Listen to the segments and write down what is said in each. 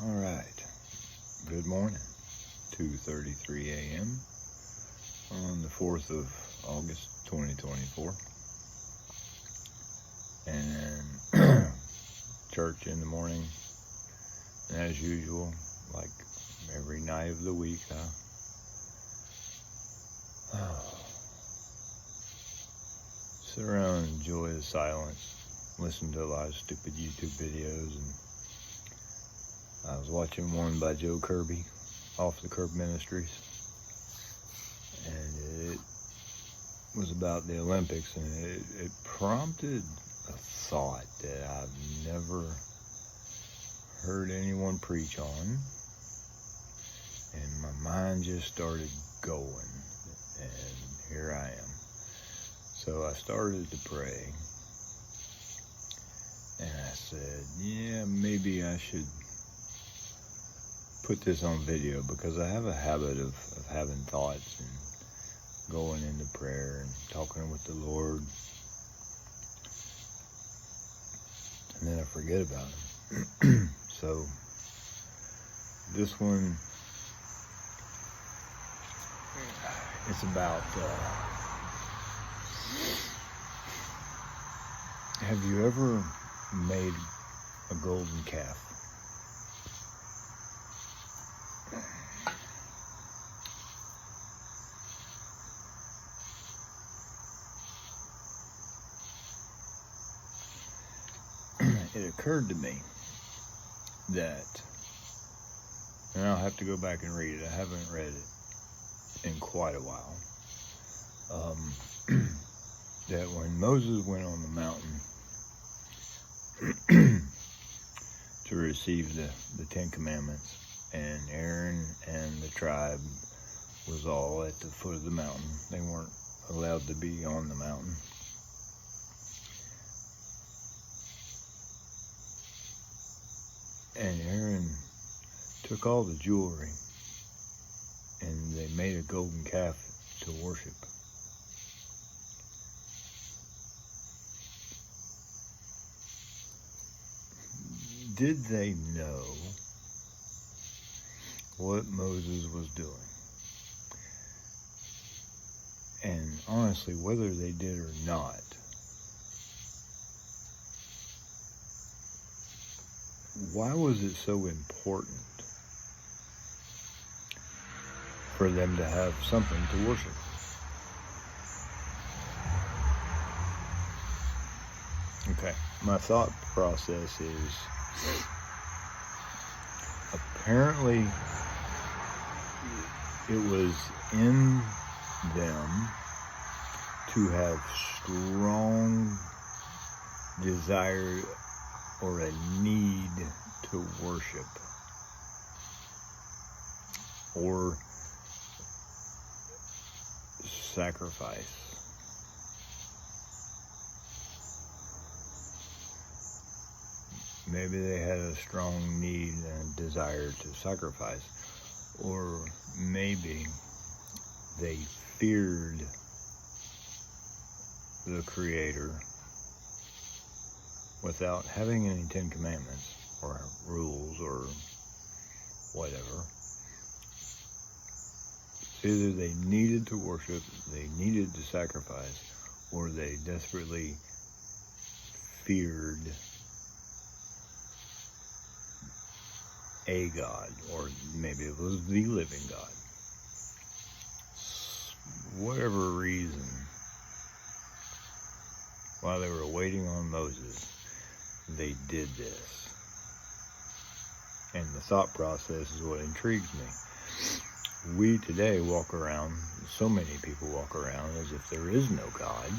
All right. Good morning. 2:33 a.m. on the 4th of August, 2024. And church in the morning. And as usual, like every night of the week, I sit around and enjoy the silence, listen to a lot of stupid YouTube videos, and I was watching one by Joe Kirby, Off the Curb Ministries, and it was about the Olympics, and it prompted a thought that I've never heard anyone preach on, and my mind just started going, and here I am. So I started to pray, and I said, yeah, maybe I should put this on video, because I have a habit of having thoughts and going into prayer and talking with the Lord, and then I forget about Him. So this one, it's about, have you ever made a golden calf? It occurred to me that, and I'll have to go back and read it, I haven't read it in quite a while, that when Moses went on the mountain to receive the Ten Commandments, and Aaron and the tribe was all at the foot of the mountain, they weren't allowed to be on the mountain. And Aaron took all the jewelry and they made a golden calf to worship. Did they know what Moses was doing? And honestly, whether they did or not, why was it so important for them to have something to worship? Okay, my thought process is, apparently it was in them to have strong desire or a need to worship, or sacrifice. Maybe they had a strong need and desire to sacrifice, or maybe they feared the Creator without having any Ten Commandments or rules or whatever. Either they needed to worship, they needed to sacrifice, or they desperately feared a God, or maybe it was the living God. Whatever reason, while they were waiting on Moses, they did this. And the thought process is what intrigues me. We today walk around, so many people walk around as if there is no God,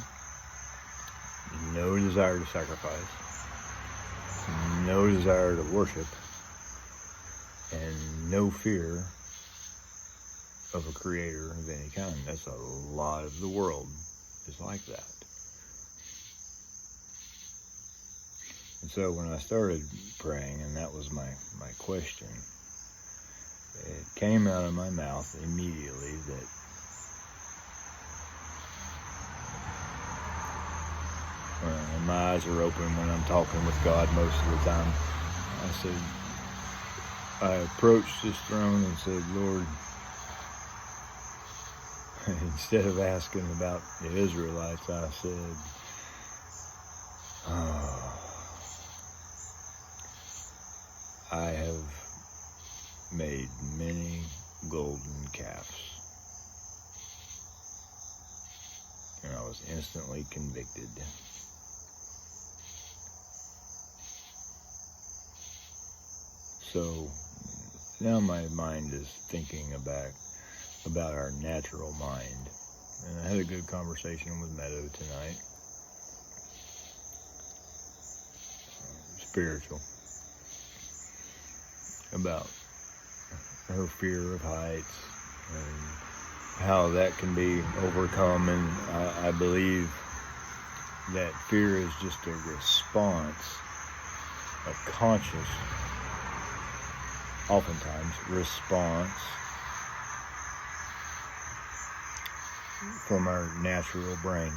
no desire to sacrifice, no desire to worship, and no fear of a creator of any kind. That's a lot of the world is like that. And so when I started praying, and that was my question, it came out of my mouth immediately that and my eyes are open when I'm talking with God most of the time. I said, I approached this throne and said, Lord, instead of asking about the Israelites, I said, I have made many golden calves. And I was instantly convicted. So now my mind is thinking about our natural mind. And I had a good conversation with Meadow tonight. Spiritual. About her fear of heights and how that can be overcome. And I believe that fear is just a response, a conscious, oftentimes, response from our natural brain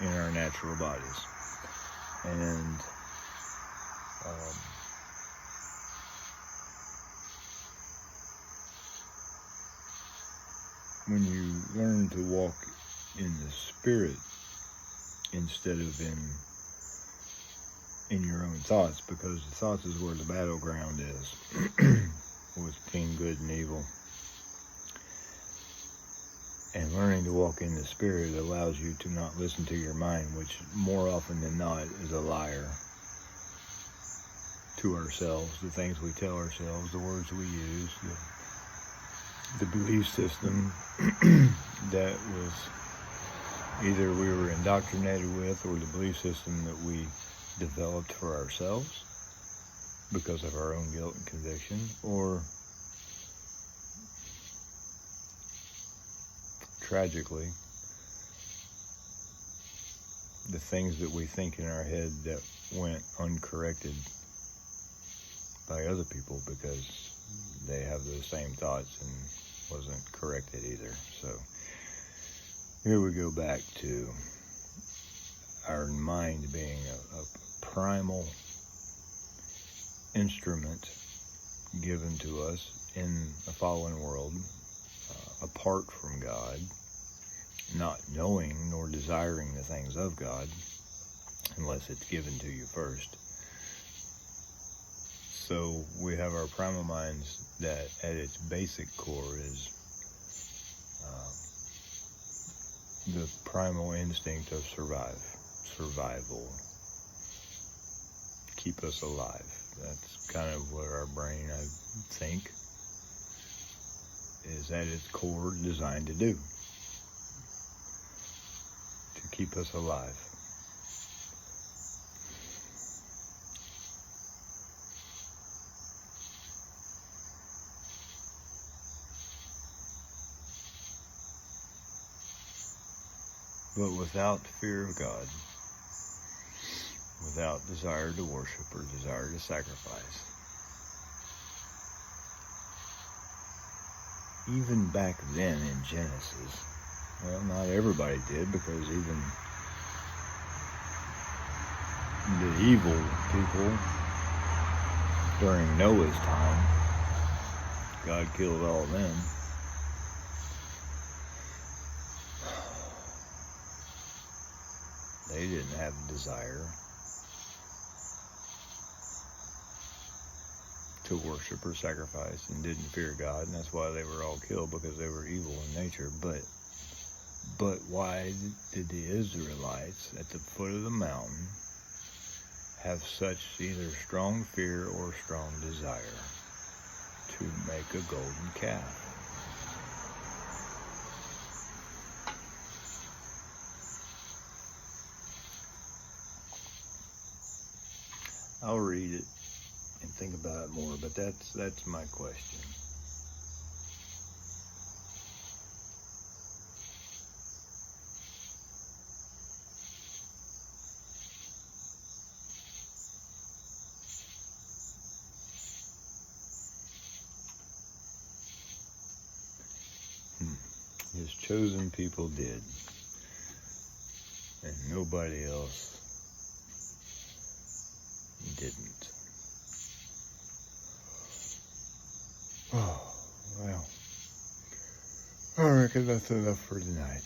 in our natural bodies. And when you learn to walk in the Spirit instead of in your own thoughts, because the thoughts is where the battleground is between good and evil. And learning to walk in the Spirit allows you to not listen to your mind, which more often than not is a liar to ourselves, the things we tell ourselves, the words we use, the belief system that was either we were indoctrinated with, or the belief system that we developed for ourselves because of our own guilt and conviction, or tragically, the things that we think in our head that went uncorrected by other people because they have those same thoughts and wasn't corrected either. So here we go back to our mind being a primal instrument given to us in a fallen world, apart from God, not knowing nor desiring the things of God unless it's given to you first. So we have our primal minds that at its basic core is the primal instinct of survival. Keep us alive. That's kind of what our brain, I think, is at its core designed to do. To keep us alive. But without fear of God, without desire to worship or desire to sacrifice, even back then in Genesis, well, not everybody did, because even the evil people during Noah's time, God killed all of them. They didn't have a desire to worship or sacrifice and didn't fear God, and that's why they were all killed, because they were evil in nature. But why did the Israelites at the foot of the mountain have such either strong fear or strong desire to make a golden calf? I'll read it and think about it more, but that's my question. His chosen people did, and nobody else didn't. Oh, well, I reckon that's enough for tonight.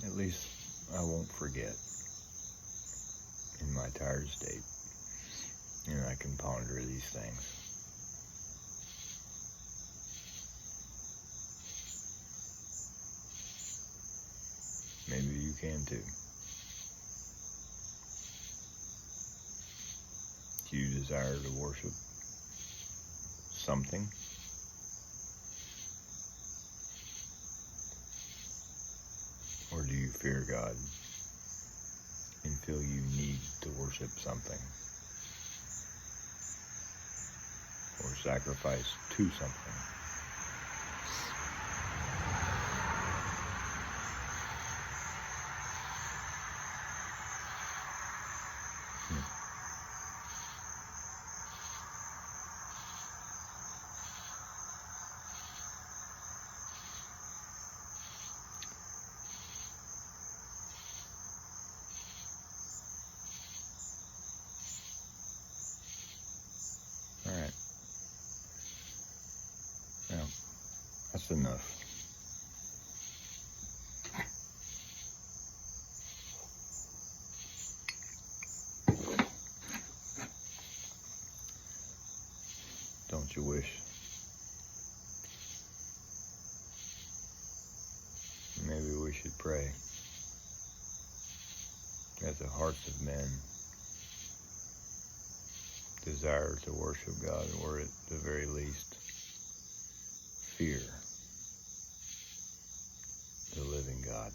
At least I won't forget in my tired state. And I can ponder these things. Maybe you can too. Do you desire to worship something? Or do you fear God and feel you need to worship something? Or sacrifice to something? All right. Well, that's enough. Don't you wish? Maybe we should pray that the hearts of men desire to worship God, or at the very least, fear the living God.